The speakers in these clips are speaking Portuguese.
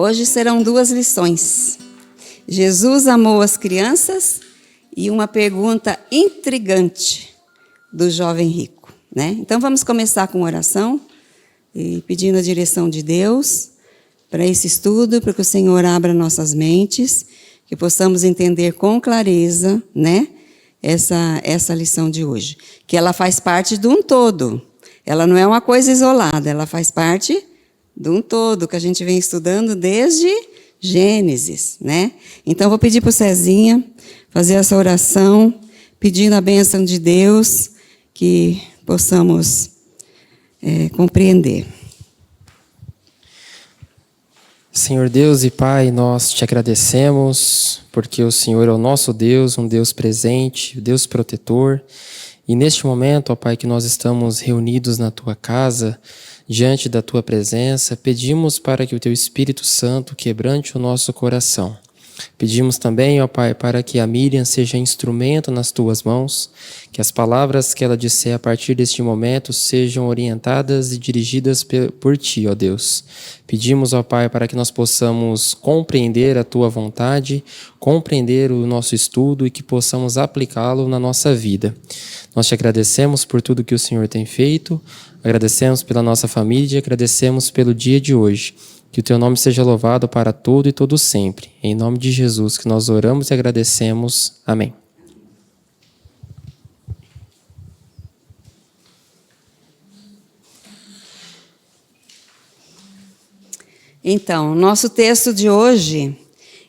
Hoje serão 2 lições. Jesus amou as crianças e uma pergunta intrigante do jovem rico, né? Então vamos começar com oração e pedindo a direção de Deus para esse estudo, para que o Senhor abra nossas mentes, que possamos entender com clareza, né, essa lição de hoje, que ela faz parte de um todo. Ela não é uma coisa isolada, ela faz parte de um todo que a gente vem estudando desde Gênesis, né? Então, vou pedir para o Cezinha fazer essa oração, pedindo a bênção de Deus, que possamos compreender. Senhor Deus e Pai, nós te agradecemos, porque o Senhor é o nosso Deus, um Deus presente, Deus protetor. E neste momento, ó Pai, que nós estamos reunidos na Tua casa, diante da Tua presença, pedimos para que o Teu Espírito Santo quebrante o nosso coração. Pedimos também, ó Pai, para que a Miriam seja instrumento nas Tuas mãos, que as palavras que ela disser a partir deste momento sejam orientadas e dirigidas por Ti, ó Deus. Pedimos, ó Pai, para que nós possamos compreender a Tua vontade, compreender o nosso estudo e que possamos aplicá-lo na nossa vida. Nós te agradecemos por tudo que o Senhor tem feito, agradecemos pela nossa família e agradecemos pelo dia de hoje. Que o Teu nome seja louvado para todo e todo sempre. Em nome de Jesus que nós oramos e agradecemos. Amém. Então, nosso texto de hoje,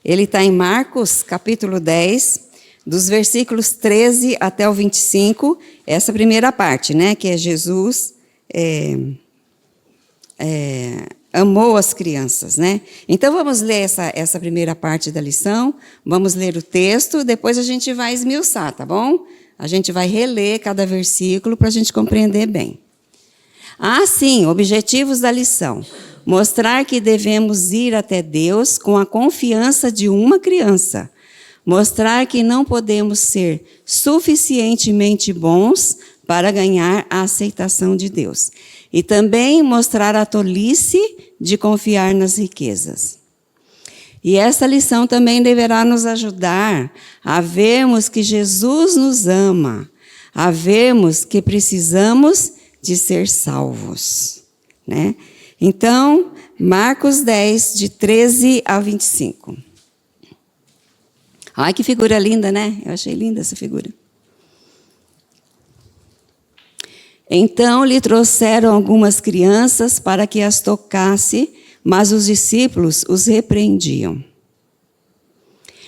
ele está em Marcos, capítulo 10, dos versículos 13 até o 25, essa primeira parte, né, que é Jesus amou as crianças, né? Então, vamos ler essa primeira parte da lição, vamos ler o texto, depois a gente vai esmiuçar, tá bom? A gente vai reler cada versículo para a gente compreender bem. Sim, objetivos da lição. Mostrar que devemos ir até Deus com a confiança de uma criança. Mostrar que não podemos ser suficientemente bons para ganhar a aceitação de Deus. E também mostrar a tolice de confiar nas riquezas. E essa lição também deverá nos ajudar a vermos que Jesus nos ama, a vermos que precisamos de ser salvos, né? Então, Marcos 10, de 13 a 25. Ai, que figura linda, né? Eu achei linda essa figura. Então lhe trouxeram algumas crianças para que as tocasse, mas os discípulos os repreendiam.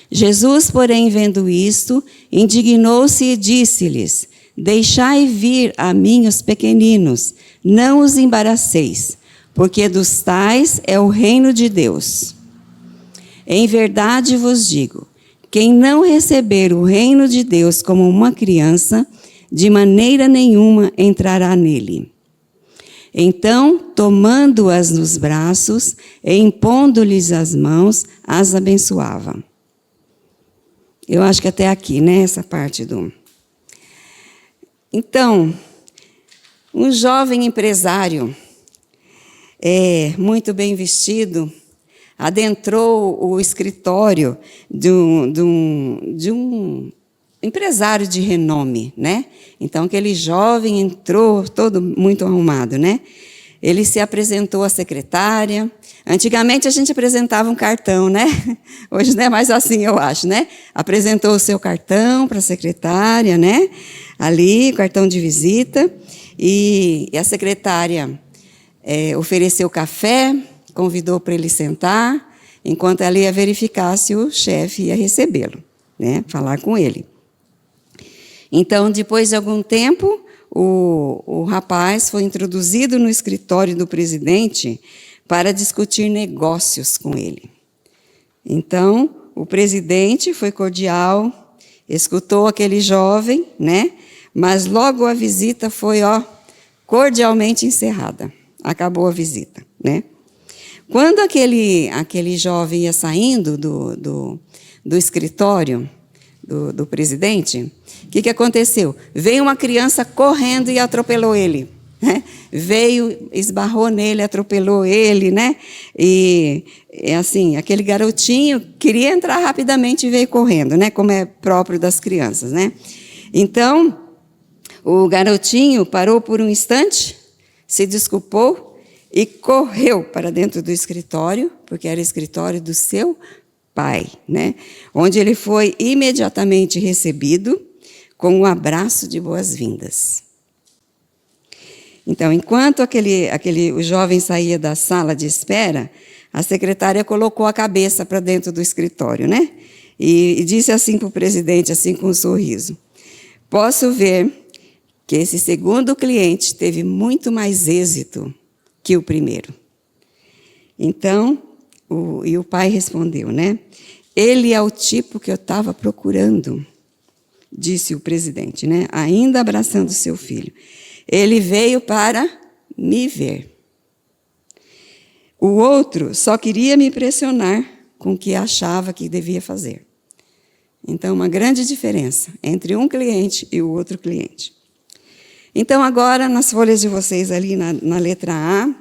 Jesus, porém, vendo isto, indignou-se e disse-lhes: deixai vir a mim os pequeninos, não os embaraceis, porque dos tais é o reino de Deus. Em verdade vos digo, quem não receber o reino de Deus como uma criança, de maneira nenhuma entrará nele. Então, tomando-as nos braços e impondo-lhes as mãos, as abençoava. Eu acho que até aqui, né, essa parte do... Então, um jovem empresário, muito bem vestido, adentrou o escritório de um empresário de renome, né? Então, aquele jovem entrou todo muito arrumado, né? Ele se apresentou à secretária. Antigamente, a gente apresentava um cartão, né? Hoje não é mais assim, eu acho, né? Apresentou o seu cartão para a secretária, né? Ali, cartão de visita. E a secretária ofereceu café, convidou para ele sentar, enquanto ela ia verificar se o chefe ia recebê-lo, né? Falar com ele. Então, depois de algum tempo, o rapaz foi introduzido no escritório do presidente para discutir negócios com ele. Então, o presidente foi cordial, escutou aquele jovem, né? Mas logo a visita foi, cordialmente encerrada. Acabou a visita, né? Quando aquele jovem ia saindo do escritório do presidente, o que aconteceu? Veio uma criança correndo e atropelou ele. Né? Veio, esbarrou nele, atropelou ele, né? E assim, aquele garotinho queria entrar rapidamente e veio correndo, né? Como é próprio das crianças, né? Então, o garotinho parou por um instante, se desculpou e correu para dentro do escritório, porque era o escritório do seu pai, né? Onde ele foi imediatamente recebido com um abraço de boas-vindas. Então, enquanto o jovem saía da sala de espera, a secretária colocou a cabeça para dentro do escritório, né? E disse assim para o presidente, assim com um sorriso: posso ver que esse segundo cliente teve muito mais êxito que o primeiro. Então, o pai respondeu, né? Ele é o tipo que eu estava procurando, disse o presidente, né? Ainda abraçando seu filho. Ele veio para me ver. O outro só queria me impressionar com o que achava que devia fazer. Então, uma grande diferença entre um cliente e o outro cliente. Então, agora, nas folhas de vocês ali, na letra A,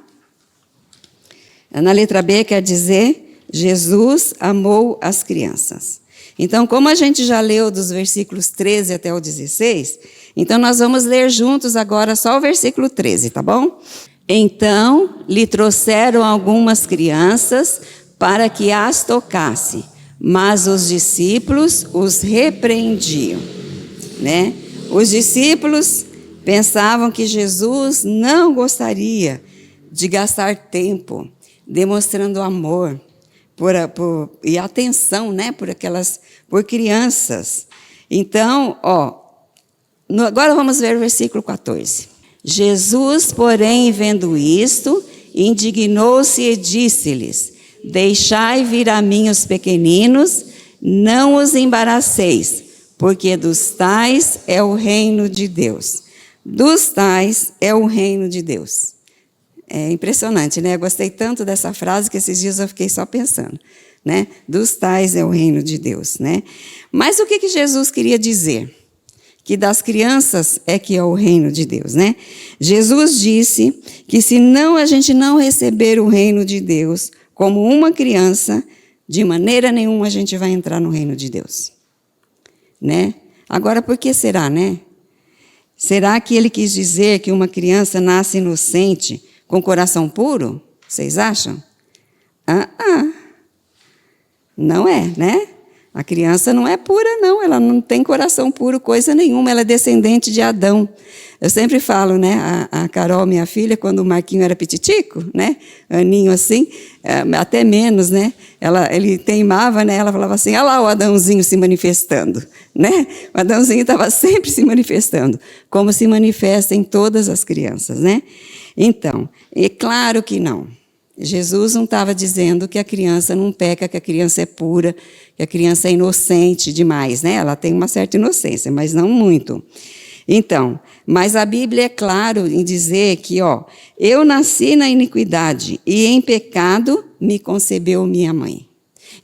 na letra B quer dizer, Jesus amou as crianças. Então, como a gente já leu dos versículos 13 até o 16, então nós vamos ler juntos agora só o versículo 13, tá bom? Então, lhe trouxeram algumas crianças para que as tocasse, mas os discípulos os repreendiam, né? Os discípulos pensavam que Jesus não gostaria de gastar tempo demonstrando amor e atenção, né, por crianças. Então, agora vamos ver o versículo 14. Jesus, porém, vendo isto, indignou-se e disse-lhes: deixai vir a mim os pequeninos, não os embaraceis, porque dos tais é o reino de Deus. Dos tais é o reino de Deus. É impressionante, né? Eu gostei tanto dessa frase que esses dias eu fiquei só pensando, né? Dos tais é o reino de Deus, né? Mas o que Jesus queria dizer? Que das crianças é que é o reino de Deus, né? Jesus disse que se a gente não receber o reino de Deus como uma criança, de maneira nenhuma a gente vai entrar no reino de Deus, né? Agora, por que será, né? Será que ele quis dizer que uma criança nasce inocente, com coração puro? Vocês acham? Não é, né? A criança não é pura, não. Ela não tem coração puro, coisa nenhuma. Ela é descendente de Adão. Eu sempre falo, né? A Carol, minha filha, quando o Marquinho era pititico, né? Aninho assim, até menos, né? Ele teimava, né? Ela falava assim, olha lá o Adãozinho se manifestando, né? O Adãozinho estava sempre se manifestando, como se manifesta em todas as crianças, né? Então, é claro que não. Jesus não estava dizendo que a criança não peca, que a criança é pura, que a criança é inocente demais, né? Ela tem uma certa inocência, mas não muito. Então, mas a Bíblia é claro em dizer que, eu nasci na iniquidade e em pecado me concebeu minha mãe.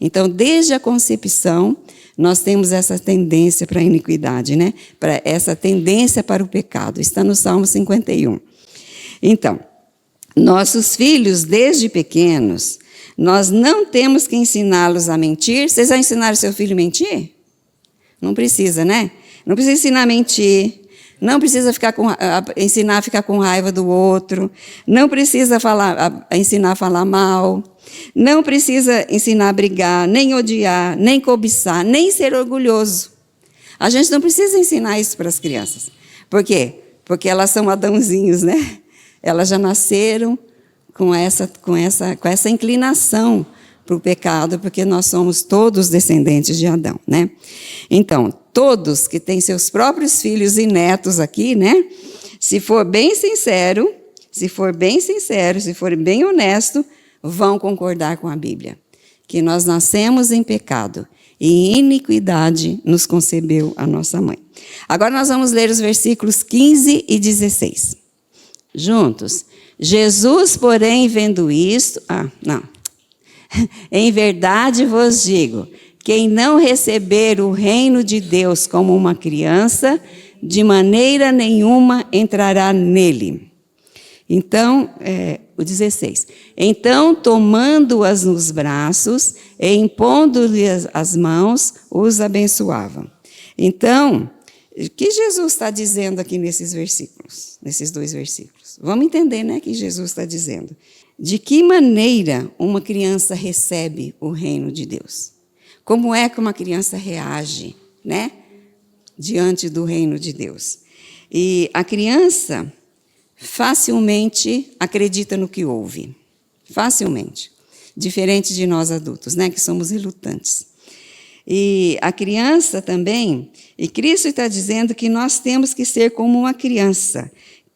Então, desde a concepção, nós temos essa tendência para a iniquidade, né? Para essa tendência para o pecado. Está no Salmo 51. Então, nossos filhos, desde pequenos, nós não temos que ensiná-los a mentir. Vocês já ensinaram seu filho a mentir? Não precisa, né? Não precisa ensinar a mentir. Não precisa ensinar a ficar com raiva do outro. Não precisa ensinar a falar mal. Não precisa ensinar a brigar, nem odiar, nem cobiçar, nem ser orgulhoso. A gente não precisa ensinar isso para as crianças. Por quê? Porque elas são Adãozinhos, né? Elas já nasceram com essa inclinação para o pecado, porque nós somos todos descendentes de Adão, né? Então, todos que têm seus próprios filhos e netos aqui, né? Se for bem sincero, se for bem honesto, vão concordar com a Bíblia, que nós nascemos em pecado e em iniquidade nos concebeu a nossa mãe. Agora nós vamos ler os versículos 15 e 16. Juntos. Jesus, porém, vendo isto... Em verdade vos digo, quem não receber o reino de Deus como uma criança, de maneira nenhuma entrará nele. Então, o 16. Então, tomando-as nos braços e impondo-lhes as mãos, os abençoava. Então, o que Jesus está dizendo aqui nesses versículos, nesses 2 versículos? Vamos entender, né, o que Jesus está dizendo. De que maneira uma criança recebe o reino de Deus? Como é que uma criança reage, né, diante do reino de Deus? E a criança facilmente acredita no que ouve. Facilmente. Diferente de nós adultos, né, que somos relutantes. E a criança também, e Cristo está dizendo que nós temos que ser como uma criança,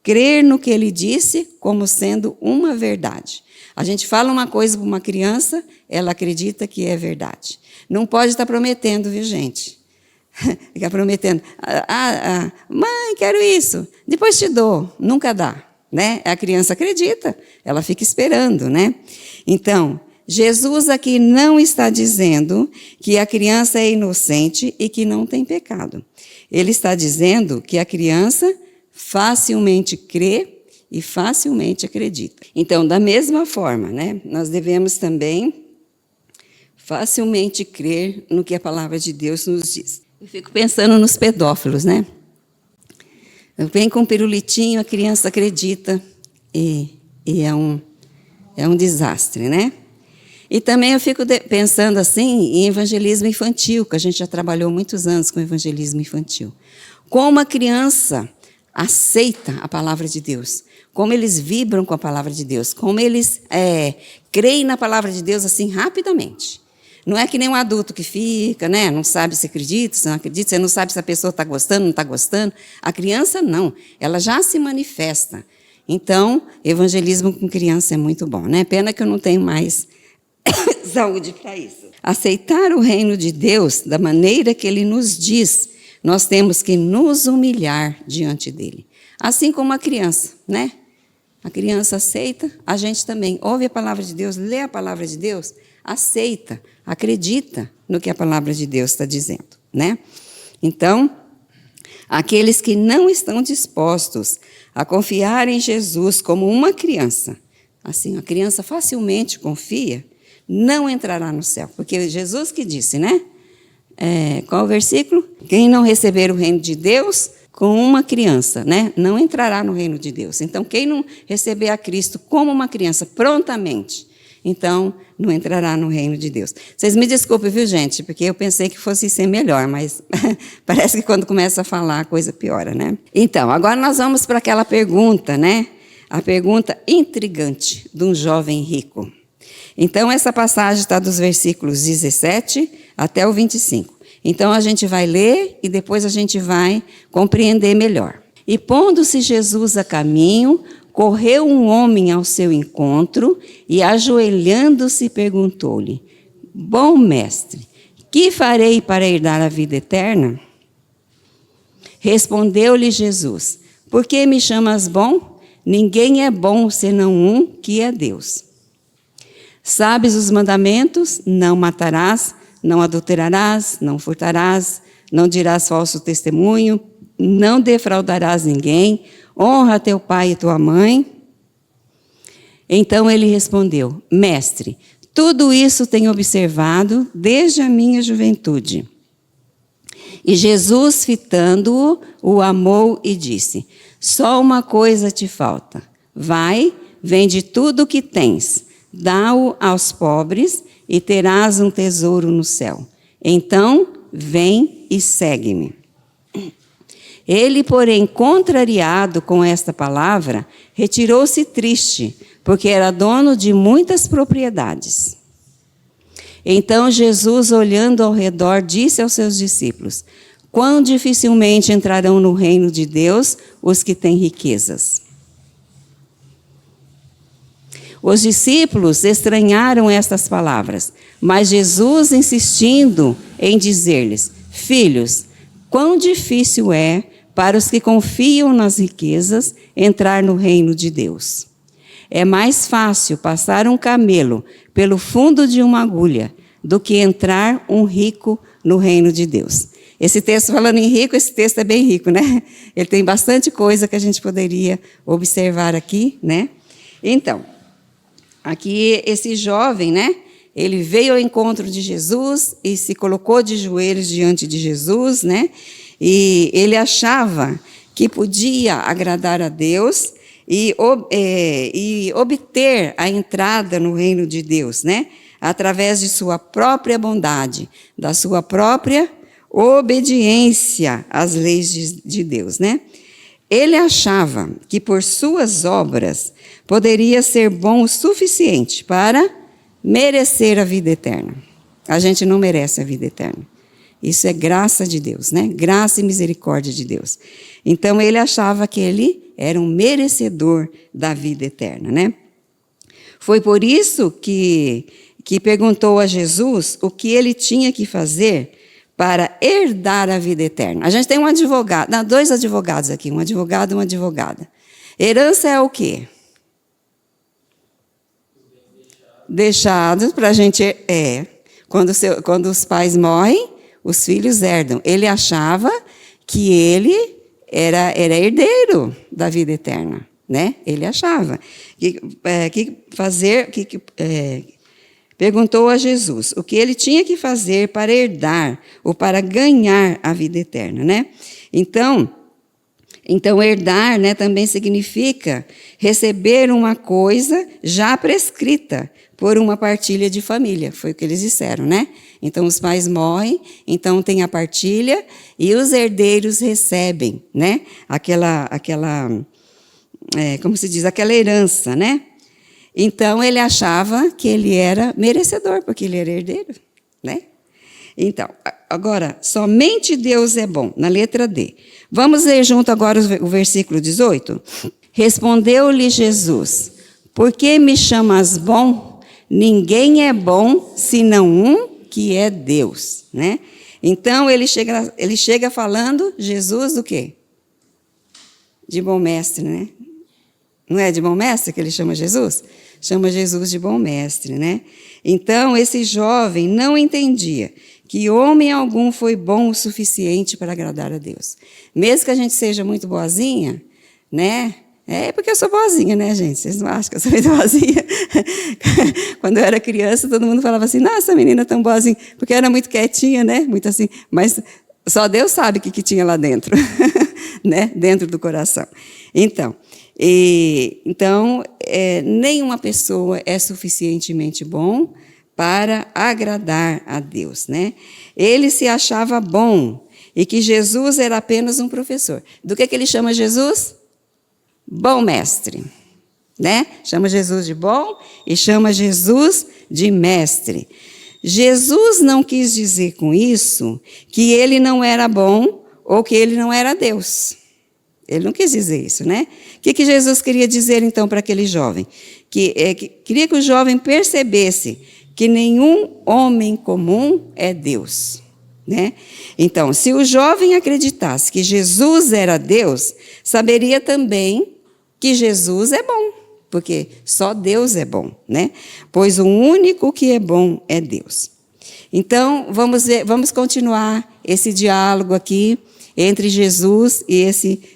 crer no que ele disse como sendo uma verdade. A gente fala uma coisa para uma criança, ela acredita que é verdade. Não pode estar prometendo, viu, gente? Ficar prometendo. Mãe, quero isso. Depois te dou. Nunca dá, né? A criança acredita, ela fica esperando, né? Então, Jesus aqui não está dizendo que a criança é inocente e que não tem pecado. Ele está dizendo que a criança facilmente crê e facilmente acredita. Então, da mesma forma, né, nós devemos também facilmente crer no que a palavra de Deus nos diz. Eu fico pensando nos pedófilos, né? Vem com um pirulitinho, a criança acredita e é um desastre, né? E também eu fico pensando assim em evangelismo infantil, que a gente já trabalhou muitos anos com evangelismo infantil. Como a criança aceita a palavra de Deus, como eles vibram com a palavra de Deus, como eles creem na palavra de Deus assim rapidamente. Não é que nem um adulto que fica, né? Não sabe se acredita, se não acredita, você não sabe se a pessoa está gostando, não está gostando. A criança não, ela já se manifesta. Então, evangelismo com criança é muito bom, né? Pena que eu não tenho mais saúde para isso. Aceitar o reino de Deus da maneira que ele nos diz, nós temos que nos humilhar diante dele. Assim como a criança, né? A criança aceita, a gente também ouve a palavra de Deus, lê a palavra de Deus, aceita, acredita no que a palavra de Deus está dizendo, né? Então, aqueles que não estão dispostos a confiar em Jesus como uma criança, assim, a criança facilmente confia, não entrará no céu, porque Jesus que disse, né? Qual o versículo? Quem não receber o reino de Deus com uma criança, né? Não entrará no reino de Deus. Então, quem não receber a Cristo como uma criança prontamente então não entrará no reino de Deus. Vocês me desculpem, viu, gente? Porque eu pensei que fosse ser melhor, mas parece que quando começa a falar a coisa piora, né? Então, agora nós vamos para aquela pergunta, né? A pergunta intrigante de um jovem rico. Então, essa passagem está dos versículos 17 até o 25. Então, a gente vai ler e depois a gente vai compreender melhor. E pondo-se Jesus a caminho, correu um homem ao seu encontro e, ajoelhando-se, perguntou-lhe: Bom mestre, que farei para herdar a vida eterna? Respondeu-lhe Jesus: Por que me chamas bom? Ninguém é bom senão um, que é Deus. Sabes os mandamentos? Não matarás, não adulterarás, não furtarás, não dirás falso testemunho, não defraudarás ninguém, honra teu pai e tua mãe. Então ele respondeu: Mestre, tudo isso tenho observado desde a minha juventude. E Jesus, fitando-o, o amou e disse: Só uma coisa te falta. Vai, vende tudo o que tens, dá-o aos pobres e terás um tesouro no céu. Então, vem e segue-me. Ele, porém, contrariado com esta palavra, retirou-se triste, porque era dono de muitas propriedades. Então Jesus, olhando ao redor, disse aos seus discípulos: Quão dificilmente entrarão no reino de Deus os que têm riquezas. Os discípulos estranharam estas palavras, mas Jesus, insistindo em dizer-lhes: Filhos, quão difícil é para os que confiam nas riquezas entrar no reino de Deus. É mais fácil passar um camelo pelo fundo de uma agulha do que entrar um rico no reino de Deus. Esse texto, falando em rico, esse texto é bem rico, né? Ele tem bastante coisa que a gente poderia observar aqui, né? Então, aqui esse jovem, né? Ele veio ao encontro de Jesus e se colocou de joelhos diante de Jesus, né? E ele achava que podia agradar a Deus e obter a entrada no reino de Deus, né? Através de sua própria bondade, da sua própria obediência às leis de Deus, né? Ele achava que por suas obras poderia ser bom o suficiente para merecer a vida eterna. A gente não merece a vida eterna. Isso é graça de Deus, né? Graça e misericórdia de Deus. Então, ele achava que ele era um merecedor da vida eterna, né? Foi por isso que perguntou a Jesus o que ele tinha que fazer para herdar a vida eterna. A gente tem um advogado, não, dois advogados aqui, um advogado e uma advogada. Herança é o quê? Deixados para a gente... Quando os pais morrem, os filhos herdam. Ele achava que ele era herdeiro da vida eterna, né? Ele achava. Perguntou a Jesus o que ele tinha que fazer para herdar ou para ganhar a vida eterna, né? Então herdar, né, também significa receber uma coisa já prescrita por uma partilha de família. Foi o que eles disseram, né? Então, os pais morrem, então tem a partilha e os herdeiros recebem, né? Como se diz, aquela herança, né? Então, ele achava que ele era merecedor, porque ele era herdeiro, né? Então, agora, somente Deus é bom, na letra D. Vamos ler junto agora o versículo 18? Respondeu-lhe Jesus: Por que me chamas bom? Ninguém é bom, senão um, que é Deus, né? Então, ele chega falando, Jesus, do quê? De bom mestre, né? Não é de bom mestre que ele chama Jesus? Chama Jesus de bom mestre, né? Então, esse jovem não entendia que homem algum foi bom o suficiente para agradar a Deus. Mesmo que a gente seja muito boazinha, né? É porque eu sou boazinha, né, gente? Vocês não acham que eu sou muito boazinha? Quando eu era criança, todo mundo falava assim, nossa, essa menina é tão boazinha, porque eu era muito quietinha, né? Muito assim, mas só Deus sabe o que tinha lá dentro, né? Dentro do coração. Então, nenhuma pessoa é suficientemente bom para agradar a Deus, né? Ele se achava bom e que Jesus era apenas um professor. Do que ele chama Jesus? Bom mestre, né? Chama Jesus de bom e chama Jesus de mestre. Jesus não quis dizer com isso que ele não era bom ou que ele não era Deus. Ele não quis dizer isso, né? O que Jesus queria dizer, então, para aquele jovem? Queria que o jovem percebesse que nenhum homem comum é Deus, né? Então, se o jovem acreditasse que Jesus era Deus, saberia também que Jesus é bom, porque só Deus é bom, né? Pois o único que é bom é Deus. Então, vamos continuar esse diálogo aqui entre Jesus e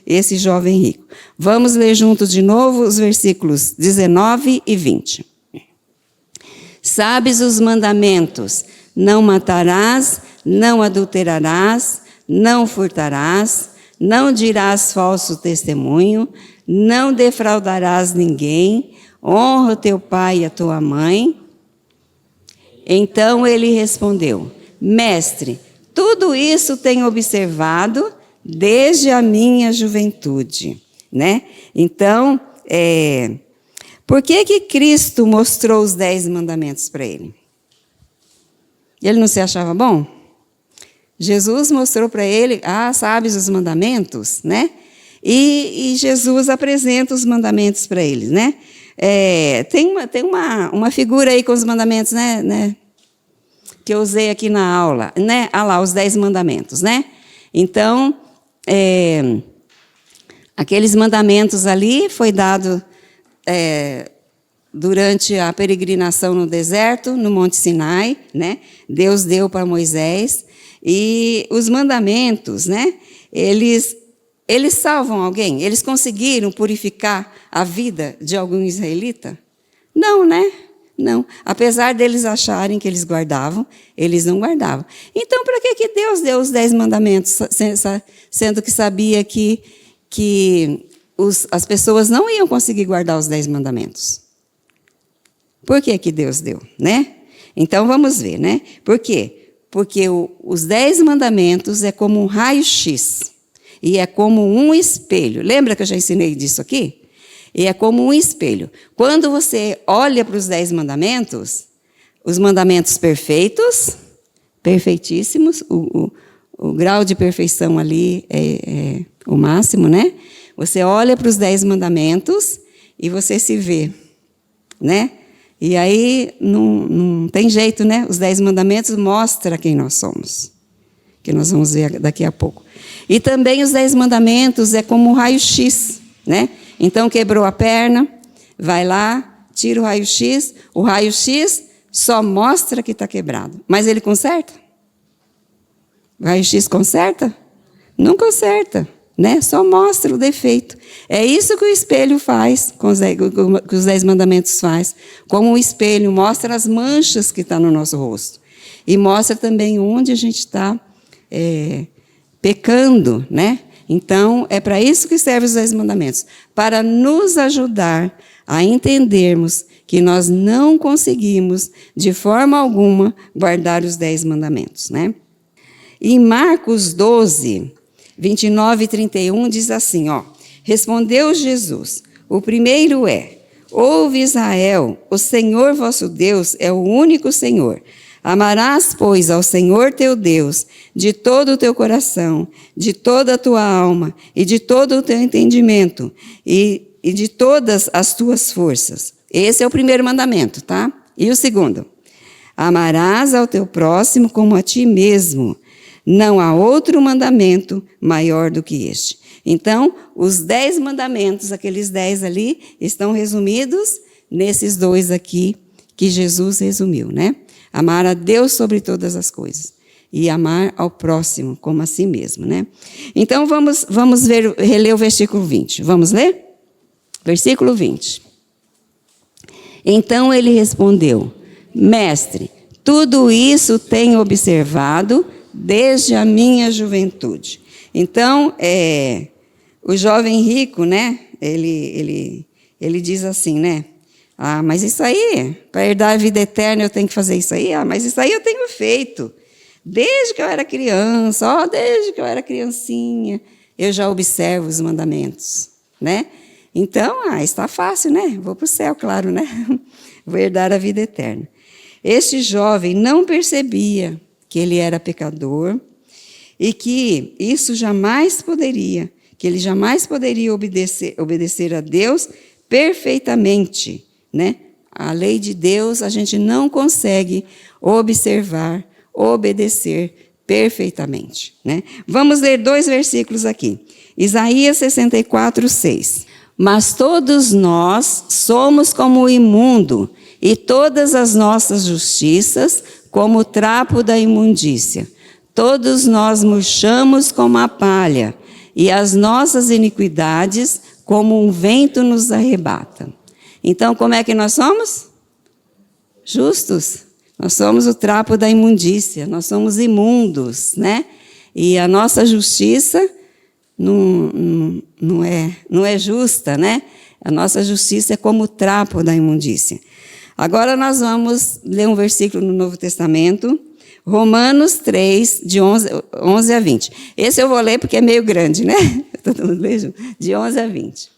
esse jovem rico. Vamos ler juntos de novo os versículos 19 e 20. Sabes os mandamentos: não matarás, não adulterarás, não furtarás, não dirás falso testemunho, não defraudarás ninguém, honra o teu pai e a tua mãe. Então ele respondeu: Mestre, tudo isso tenho observado desde a minha juventude, né? Então, por que Cristo mostrou os 10 mandamentos para ele? Ele não se achava bom? Jesus mostrou para ele, sabes os mandamentos, né? E Jesus apresenta os mandamentos para ele, né? Tem uma figura aí com os mandamentos, né? Que eu usei aqui na aula, né? Lá, os 10 mandamentos, né? Então, aqueles mandamentos ali foi dado durante a peregrinação no deserto, no Monte Sinai, né? Deus deu para Moisés, e os mandamentos, né? Eles salvam alguém? Eles conseguiram purificar a vida de algum israelita? Não, né? Não. Apesar deles acharem que eles guardavam, eles não guardavam. Então, para que Deus deu os 10 mandamentos, sendo que sabia que as pessoas não iam conseguir guardar os 10 mandamentos? Por que Deus deu, né? Então, vamos ver, né? Por quê? Porque os 10 mandamentos é como um raio-x. E é como um espelho. Lembra que eu já ensinei disso aqui? E é como um espelho. Quando você olha para os 10 mandamentos, os mandamentos perfeitos, perfeitíssimos, o grau de perfeição ali é o máximo, né? Você olha para os 10 mandamentos e você se vê, né? E aí não tem jeito, né? Os 10 mandamentos mostram quem nós somos, que nós vamos ver daqui a pouco. E também os 10 mandamentos é como um raio-x, né? Então, quebrou a perna, vai lá, tira o raio-x só mostra que está quebrado. Mas ele conserta? O raio-x conserta? Não conserta, né? Só mostra o defeito. É isso que o espelho faz, que os 10 mandamentos faz. Como um espelho, mostra as manchas que estão no nosso rosto. E mostra também onde a gente está pecando, né? Então, é para isso que servem os 10 mandamentos, para nos ajudar a entendermos que nós não conseguimos, de forma alguma, guardar os 10 mandamentos, né? Em Marcos 12, 29 e 31, diz assim, respondeu Jesus, o primeiro ouve Israel, o Senhor vosso Deus é o único Senhor. Amarás, pois, ao Senhor teu Deus de todo o teu coração, de toda a tua alma e de todo o teu entendimento e de todas as tuas forças. Esse é o primeiro mandamento, tá? E o segundo? Amarás ao teu próximo como a ti mesmo. Não há outro mandamento maior do que este. Então, os 10 mandamentos, aqueles 10 ali, estão resumidos nesses 2 aqui que Jesus resumiu, né? Amar a Deus sobre todas as coisas. E amar ao próximo como a si mesmo, né? Então, vamos reler o versículo 20. Vamos ler? Versículo 20. Então ele respondeu, Mestre, tudo isso tenho observado desde a minha juventude. Então, o jovem rico, né? Ele ele diz assim, né? Ah, mas isso aí, para herdar a vida eterna eu tenho que fazer isso aí? Ah, mas isso aí eu tenho feito. Desde que eu era criança, desde que eu era criancinha, eu já observo os mandamentos, né? Então, está fácil, né? Vou para o céu, claro, né? Vou herdar a vida eterna. Este jovem não percebia que ele era pecador e que isso jamais poderia, que ele jamais poderia obedecer a Deus perfeitamente, né? A lei de Deus a gente não consegue observar, obedecer perfeitamente, né? Vamos ler 2 versículos aqui. Isaías 64, 6. Mas todos nós somos como o imundo, e todas as nossas justiças como o trapo da imundícia. Todos nós murchamos como a palha, e as nossas iniquidades como um vento nos arrebata. Então, como é que nós somos? Justos. Nós somos o trapo da imundícia, nós somos imundos, né? E a nossa justiça não é justa, né? A nossa justiça é como o trapo da imundícia. Agora nós vamos ler um versículo no Novo Testamento, Romanos 3, de 11 a 20. Esse eu vou ler porque é meio grande, né? Todo mundo lê junto. De 11 a 20.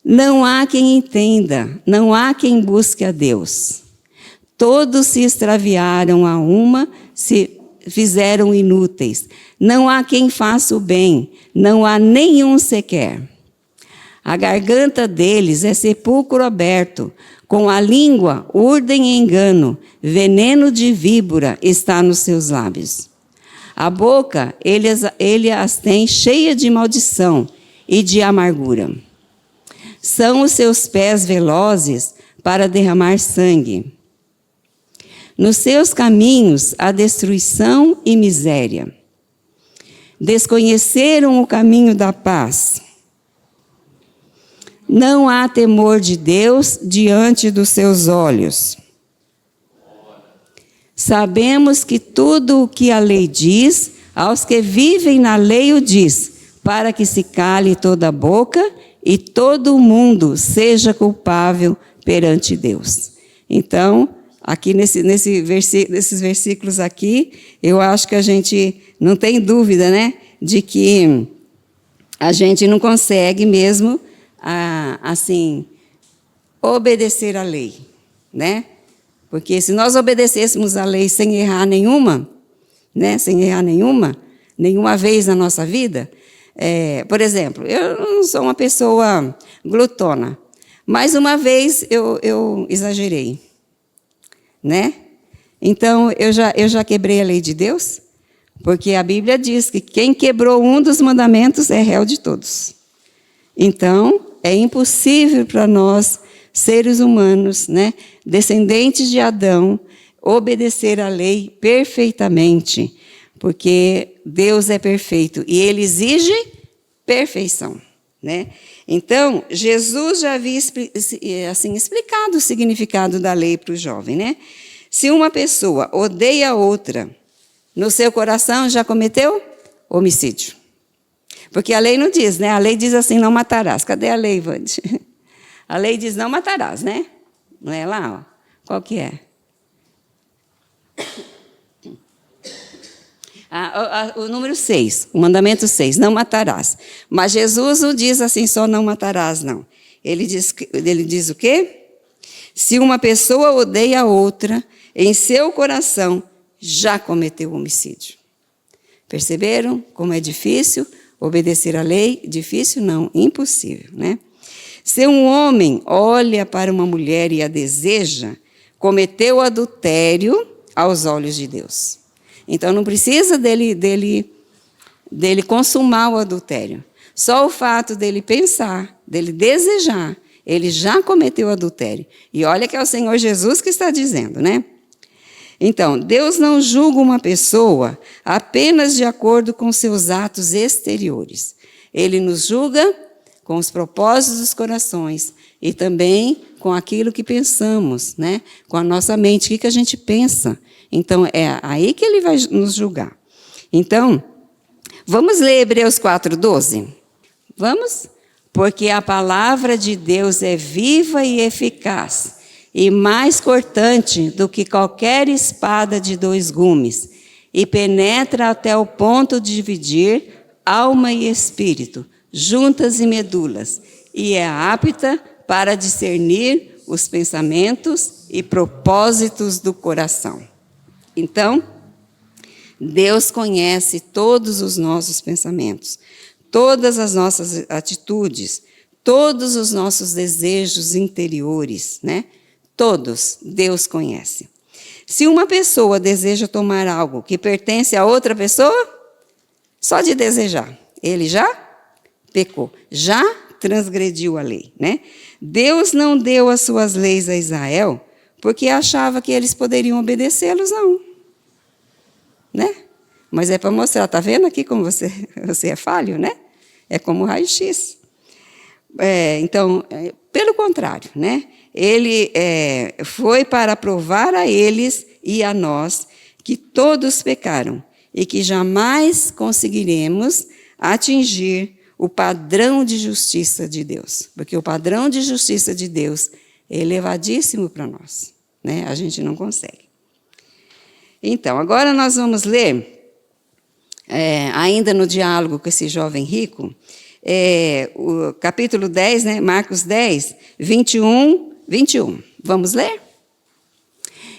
Não há quem entenda, não há quem busque a Deus. Todos se extraviaram a uma, se fizeram inúteis. Não há quem faça o bem, não há nenhum sequer. A garganta deles é sepulcro aberto, com a língua urdem engano, veneno de víbora está nos seus lábios. A boca ele as tem cheia de maldição e de amargura. São os seus pés velozes para derramar sangue. Nos seus caminhos há destruição e miséria. Desconheceram o caminho da paz. Não há temor de Deus diante dos seus olhos. Sabemos que tudo o que a lei diz, aos que vivem na lei o diz, para que se cale toda a boca e todo o mundo seja culpável perante Deus. Então, aqui nesses versículos aqui, eu acho que a gente não tem dúvida, né, de que a gente não consegue mesmo assim, obedecer à lei, né? Porque se nós obedecêssemos à lei sem errar nenhuma, né? Sem errar nenhuma vez na nossa vida, por exemplo, eu não sou uma pessoa glutona, mas uma vez eu exagerei, né? Então, eu já quebrei a lei de Deus, porque a Bíblia diz que quem quebrou um dos mandamentos é réu de todos. Então, é impossível para nós, seres humanos, né, descendentes de Adão, obedecer à lei perfeitamente, porque Deus é perfeito e Ele exige perfeição, né? Então, Jesus já havia assim, explicado o significado da lei para o jovem, né? Se uma pessoa odeia outra, no seu coração já cometeu homicídio. Porque a lei não diz, né? A lei diz assim, não matarás. Cadê a lei, Vande? A lei diz, não matarás, né? Não é lá, ó. Qual que é? O número 6, o mandamento 6, não matarás. Mas Jesus não diz assim, só não matarás, não. Ele diz o quê? Se uma pessoa odeia a outra, em seu coração já cometeu homicídio. Perceberam como é difícil obedecer à lei? Difícil não, impossível, né? Se um homem olha para uma mulher e a deseja, cometeu adultério aos olhos de Deus. Então, não precisa dele consumar o adultério. Só o fato dele pensar, dele desejar, ele já cometeu adultério. E olha que é o Senhor Jesus que está dizendo, né? Então, Deus não julga uma pessoa apenas de acordo com seus atos exteriores. Ele nos julga com os propósitos dos corações e também com aquilo que pensamos, né? Com a nossa mente, o que a gente pensa. Então, é aí que Ele vai nos julgar. Então, vamos ler Hebreus 4:12? Vamos? porque a palavra de Deus é viva e eficaz, e mais cortante do que qualquer espada de 2 gumes, e penetra até o ponto de dividir alma e espírito, juntas e medulas, e é apta para discernir os pensamentos e propósitos do coração. Então, Deus conhece todos os nossos pensamentos, todas as nossas atitudes, todos os nossos desejos interiores, né? Todos, Deus conhece. Se uma pessoa deseja tomar algo que pertence a outra pessoa, só de desejar, ele já pecou, já transgrediu a lei, né? Deus não deu as suas leis a Israel porque achava que eles poderiam obedecê-los, não. Né? Mas é para mostrar, tá vendo aqui como você é falho, né? É como raio-x. Então, pelo contrário, né? Ele foi para provar a eles e a nós que todos pecaram e que jamais conseguiremos atingir o padrão de justiça de Deus, porque o padrão de justiça de Deus é elevadíssimo para nós, né? A gente não consegue. Então, agora nós vamos ler, ainda no diálogo com esse jovem rico, o capítulo 10, né, Marcos 10, 21. Vamos ler?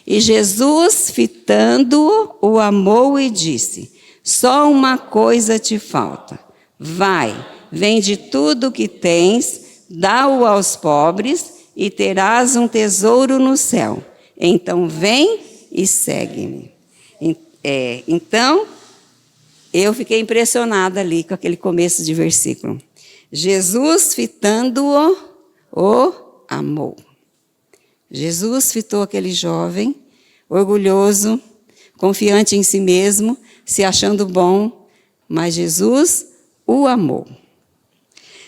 E Jesus, fitando-o, o amou e disse: só uma coisa te falta. Vai, vende tudo o que tens, dá-o aos pobres, e terás um tesouro no céu. Então vem e segue-me. Então, eu fiquei impressionada ali com aquele começo de versículo. Jesus, fitando-o, o amou. Jesus fitou aquele jovem, orgulhoso, confiante em si mesmo, se achando bom, mas Jesus o amou.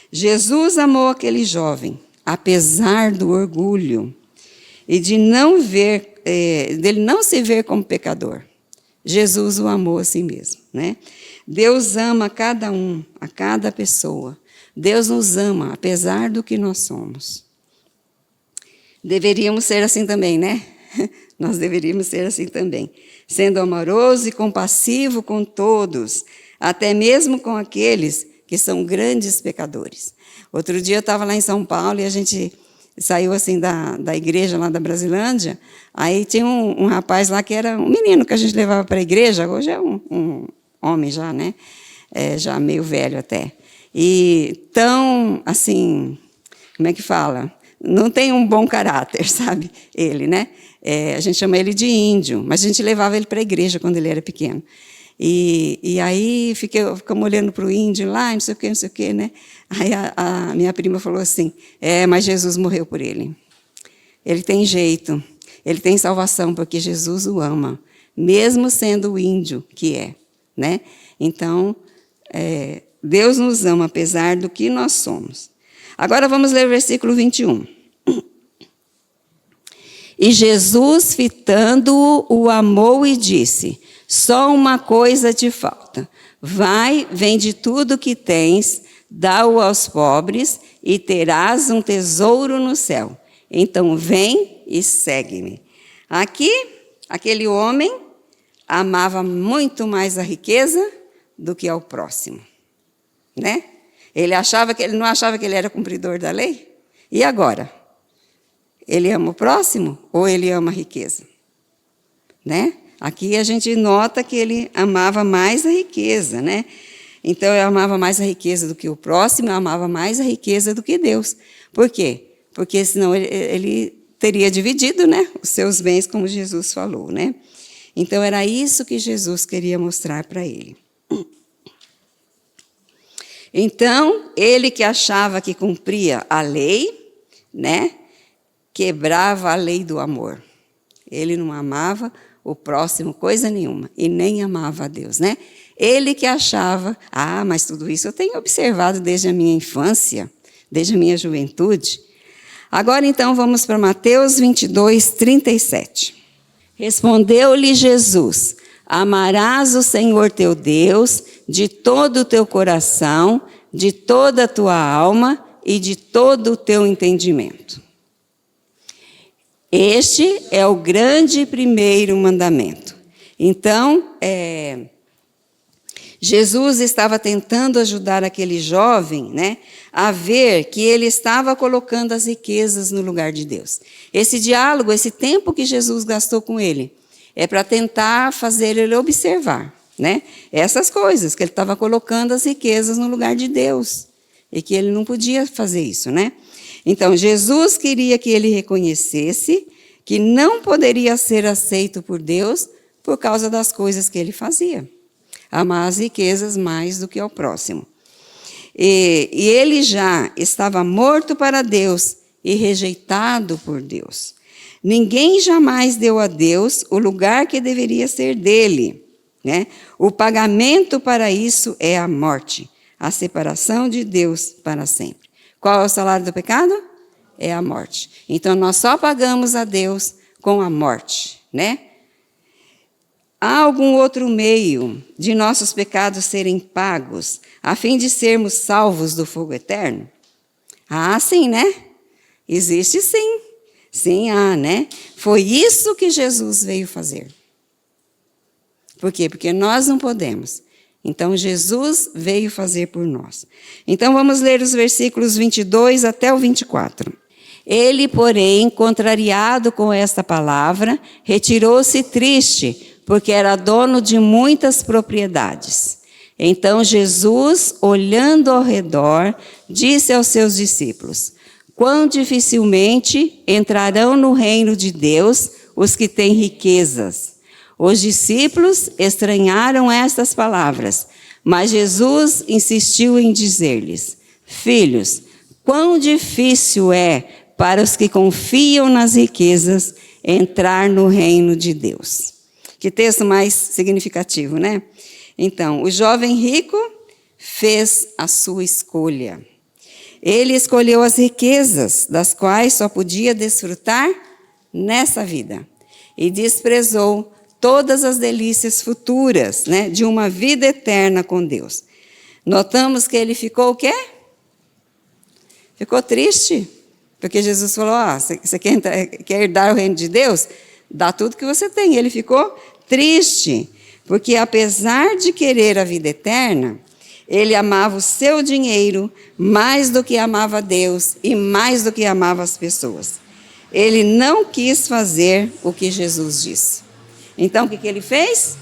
Jesus amou aquele jovem, apesar do orgulho e de dele não se ver como pecador. Jesus o amou a si mesmo, né? Deus ama cada um, a cada pessoa. Deus nos ama, apesar do que nós somos. Deveríamos ser assim também, né? Nós deveríamos ser assim também. Sendo amoroso e compassivo com todos, até mesmo com aqueles que são grandes pecadores. Outro dia eu estava lá em São Paulo e a gente saiu assim da igreja lá da Brasilândia, aí tinha um rapaz lá que era um menino que a gente levava para a igreja, hoje é um homem já, né? Já meio velho até. E tão, assim, como é que fala? Não tem um bom caráter, sabe? Ele, né? A gente chama ele de índio, mas a gente levava ele para a igreja quando ele era pequeno. E aí ficamos olhando para o índio lá, não sei o que, né? Aí a minha prima falou assim, mas Jesus morreu por ele. Ele tem jeito, ele tem salvação, porque Jesus o ama, mesmo sendo o índio que é, né? Então, Deus nos ama, apesar do que nós somos. Agora vamos ler o versículo 21. E Jesus, fitando-o, o amou e disse: só uma coisa te falta. Vai, vende tudo o que tens, dá-o aos pobres, e terás um tesouro no céu. Então vem e segue-me. Aqui, aquele homem amava muito mais a riqueza do que ao próximo, né? Ele não achava que ele era cumpridor da lei? E agora? Ele ama o próximo ou ele ama a riqueza? Né? Aqui a gente nota que ele amava mais a riqueza, né? Então, eu amava mais a riqueza do que o próximo, eu amava mais a riqueza do que Deus. Por quê? Porque senão ele teria dividido, né, os seus bens, como Jesus falou, né? Então, era isso que Jesus queria mostrar para ele. Então, ele que achava que cumpria a lei, né, quebrava a lei do amor. Ele não amava o próximo coisa nenhuma, e nem amava a Deus, né? Ele que achava, mas tudo isso eu tenho observado desde a minha infância, desde a minha juventude. Agora, então, vamos para Mateus 22, 37. Respondeu-lhe Jesus: amarás o Senhor teu Deus de todo o teu coração, de toda a tua alma e de todo o teu entendimento. Este é o grande primeiro mandamento. Então, Jesus estava tentando ajudar aquele jovem, né, a ver que ele estava colocando as riquezas no lugar de Deus. Esse diálogo, esse tempo que Jesus gastou com ele, é para tentar fazer ele observar, né, essas coisas, que ele estava colocando as riquezas no lugar de Deus, e que ele não podia fazer isso, né? Então, Jesus queria que ele reconhecesse que não poderia ser aceito por Deus por causa das coisas que ele fazia. Amar as riquezas mais do que ao próximo. E ele já estava morto para Deus e rejeitado por Deus. Ninguém jamais deu a Deus o lugar que deveria ser dele, né? O pagamento para isso é a morte, a separação de Deus para sempre. Qual é o salário do pecado? É a morte. Então, nós só pagamos a Deus com a morte, né? Há algum outro meio de nossos pecados serem pagos, a fim de sermos salvos do fogo eterno? Ah, sim, né? Existe sim. Sim, há, né? Foi isso que Jesus veio fazer. Por quê? Porque nós não podemos. Então, Jesus veio fazer por nós. Então, vamos ler os versículos 22 até o 24. Ele, porém, contrariado com esta palavra, retirou-se triste, porque era dono de muitas propriedades. Então, Jesus, olhando ao redor, disse aos seus discípulos: quão dificilmente entrarão no reino de Deus os que têm riquezas. Os discípulos estranharam estas palavras, mas Jesus insistiu em dizer-lhes: filhos, quão difícil é para os que confiam nas riquezas entrar no reino de Deus. Que texto mais significativo, né? Então, o jovem rico fez a sua escolha. Ele escolheu as riquezas, das quais só podia desfrutar nessa vida, e desprezou todas as delícias futuras, né, de uma vida eterna com Deus. Notamos que ele ficou o quê? Ficou triste, porque Jesus falou: você quer herdar o reino de Deus? Dá tudo que você tem. Ele ficou triste, porque apesar de querer a vida eterna, ele amava o seu dinheiro mais do que amava Deus e mais do que amava as pessoas. Ele não quis fazer o que Jesus disse. Então, o que ele fez?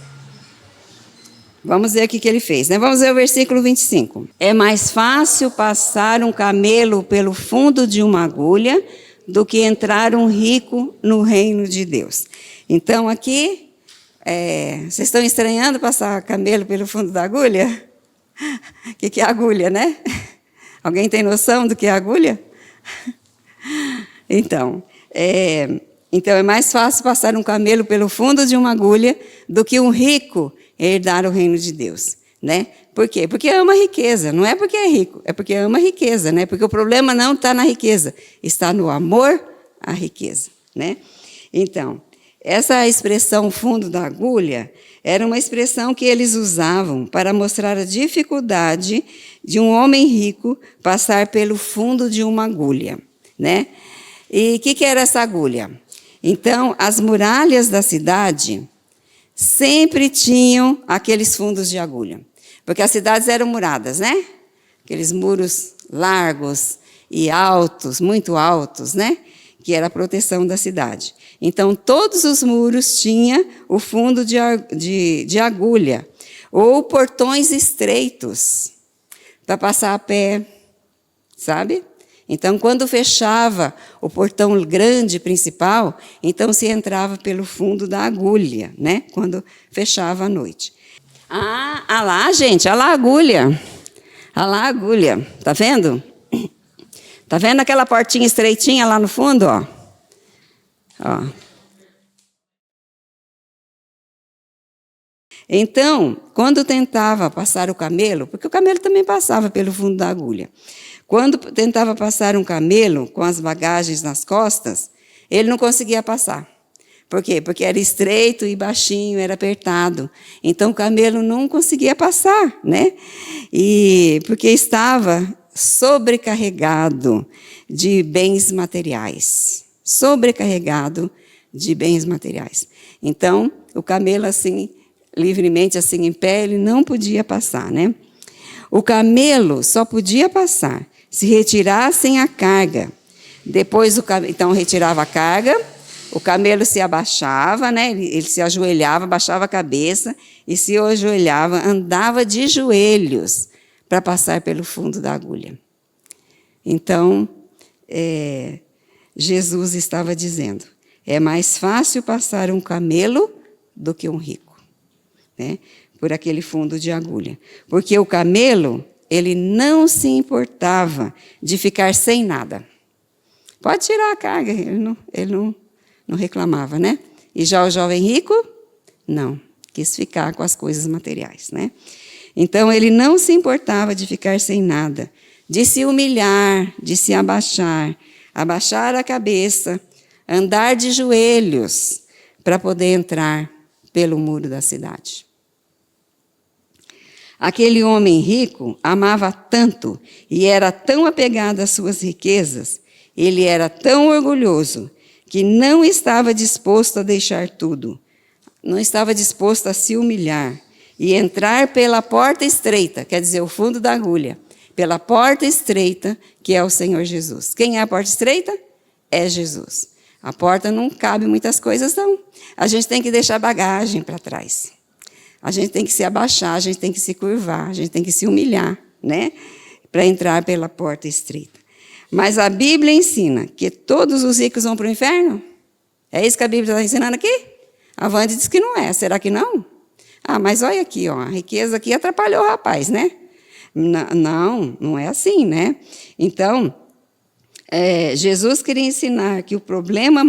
Vamos ver o que ele fez, né? Vamos ver o versículo 25. É mais fácil passar um camelo pelo fundo de uma agulha do que entrar um rico no reino de Deus. Então, aqui, vocês estão estranhando passar camelo pelo fundo da agulha? O que é agulha, né? Alguém tem noção do que é agulha? Então, é mais fácil passar um camelo pelo fundo de uma agulha do que um rico herdar o reino de Deus, né? Por quê? Porque ama a riqueza, não é porque é rico, é porque ama a riqueza, né? Porque o problema não está na riqueza, está no amor à riqueza, né? Então, essa expressão fundo da agulha era uma expressão que eles usavam para mostrar a dificuldade de um homem rico passar pelo fundo de uma agulha, né? E o que era essa agulha? Então, as muralhas da cidade sempre tinham aqueles fundos de agulha, porque as cidades eram muradas, né? Aqueles muros largos e altos, muito altos, né? Que era a proteção da cidade. Então, todos os muros tinham o fundo de agulha, ou portões estreitos, para passar a pé, sabe? Então, quando fechava o portão grande principal, então se entrava pelo fundo da agulha, né? Quando fechava à noite. Ah lá, gente, olha lá a agulha. Olha lá a agulha, tá vendo? Tá vendo aquela portinha estreitinha lá no fundo, ó? Ó. Então, quando tentava passar o camelo, porque o camelo também passava pelo fundo da agulha, quando tentava passar um camelo com as bagagens nas costas, ele não conseguia passar. Por quê? Porque era estreito e baixinho, era apertado. Então, o camelo não conseguia passar, né? E porque estava sobrecarregado de bens materiais. Sobrecarregado de bens materiais. Então, o camelo, assim, livremente, assim, em pé, ele não podia passar, né? O camelo só podia passar se retirassem a carga. Depois, então, retirava a carga, o camelo se abaixava, né? Ele se ajoelhava, baixava a cabeça e se ajoelhava, andava de joelhos para passar pelo fundo da agulha. Então, Jesus estava dizendo, é mais fácil passar um camelo do que um rico, né? Por aquele fundo de agulha. Porque o camelo, ele não se importava de ficar sem nada. Pode tirar a carga, ele não reclamava, né? E já o jovem rico, não, quis ficar com as coisas materiais, né? Então, ele não se importava de ficar sem nada, de se humilhar, de se abaixar, abaixar a cabeça, andar de joelhos para poder entrar pelo muro da cidade. Aquele homem rico amava tanto e era tão apegado às suas riquezas, ele era tão orgulhoso que não estava disposto a deixar tudo, não estava disposto a se humilhar e entrar pela porta estreita, quer dizer, o fundo da agulha, pela porta estreita, que é o Senhor Jesus. Quem é a porta estreita? É Jesus. A porta não cabe muitas coisas, não. A gente tem que deixar bagagem para trás. A gente tem que se abaixar, a gente tem que se curvar, a gente tem que se humilhar, né? Para entrar pela porta estreita. Mas a Bíblia ensina que todos os ricos vão para o inferno? É isso que a Bíblia está ensinando aqui? A Wanda diz que não é. Será que não? Ah, mas olha aqui, ó, a riqueza aqui atrapalhou o rapaz, né? Não é assim, né? Então, Jesus queria ensinar que o problema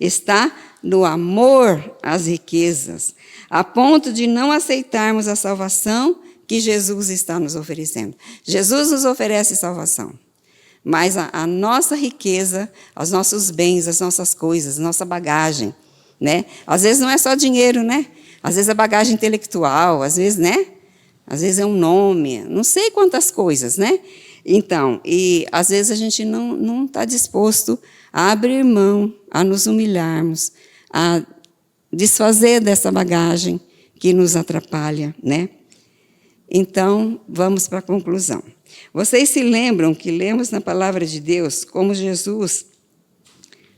está no amor às riquezas, a ponto de não aceitarmos a salvação que Jesus está nos oferecendo. Jesus nos oferece salvação, mas a nossa riqueza, os nossos bens, as nossas coisas, nossa bagagem, né? Às vezes não é só dinheiro, né? Às vezes é bagagem intelectual, às vezes, né? Às vezes é um nome, não sei quantas coisas, né? Então, e às vezes a gente não está disposto a abrir mão, a nos humilharmos, a desfazer dessa bagagem que nos atrapalha, né? Então, vamos para a conclusão. Vocês se lembram que lemos na palavra de Deus como Jesus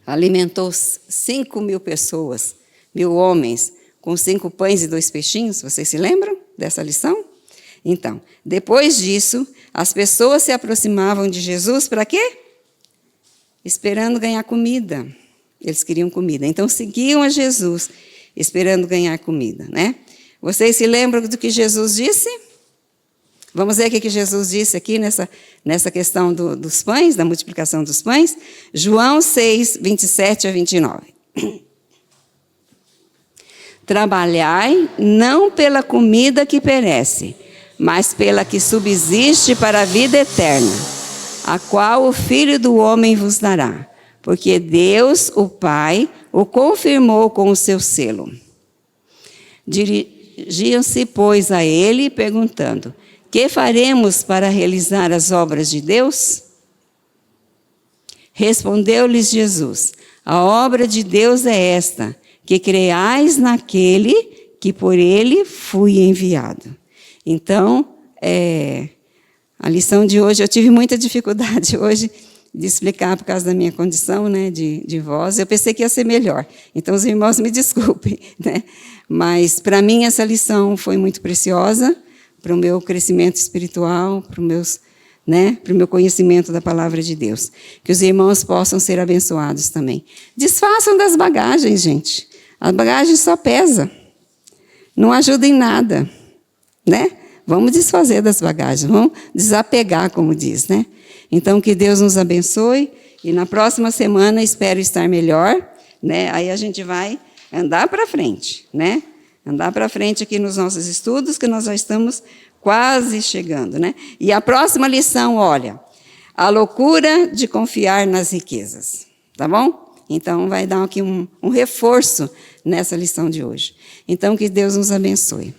alimentou 5.000 pessoas, 1.000 homens, com 5 pães e 2 peixinhos? Vocês se lembram dessa lição? Então, depois disso, as pessoas se aproximavam de Jesus para quê? Esperando ganhar comida. Eles queriam comida. Então, seguiam a Jesus, esperando ganhar comida, né? Vocês se lembram do que Jesus disse? Vamos ver o que Jesus disse aqui nessa questão dos pães, da multiplicação dos pães? João 6, 27 a 29. Trabalhai não pela comida que perece, mas pela que subsiste para a vida eterna, a qual o Filho do Homem vos dará, porque Deus, o Pai, o confirmou com o seu selo. Dirigiam-se, pois, a ele, perguntando, que faremos para realizar as obras de Deus? Respondeu-lhes Jesus, a obra de Deus é esta, que creais naquele que por ele fui enviado. Então, a lição de hoje, eu tive muita dificuldade hoje de explicar por causa da minha condição, né, de voz. Eu pensei que ia ser melhor. Então, os irmãos me desculpem, né? Mas, para mim, essa lição foi muito preciosa para o meu crescimento espiritual, para o meu conhecimento da palavra de Deus. Que os irmãos possam ser abençoados também. Desfaçam das bagagens, gente. A bagagem só pesa. Não ajuda em nada, né? Vamos desfazer das bagagens, vamos desapegar, como diz, né? Então, que Deus nos abençoe e na próxima semana espero estar melhor, né? Aí a gente vai andar para frente, né? Andar para frente aqui nos nossos estudos, que nós já estamos quase chegando, né? E a próxima lição, olha, a loucura de confiar nas riquezas, tá bom? Então, vai dar aqui um reforço nessa lição de hoje. Então, que Deus nos abençoe.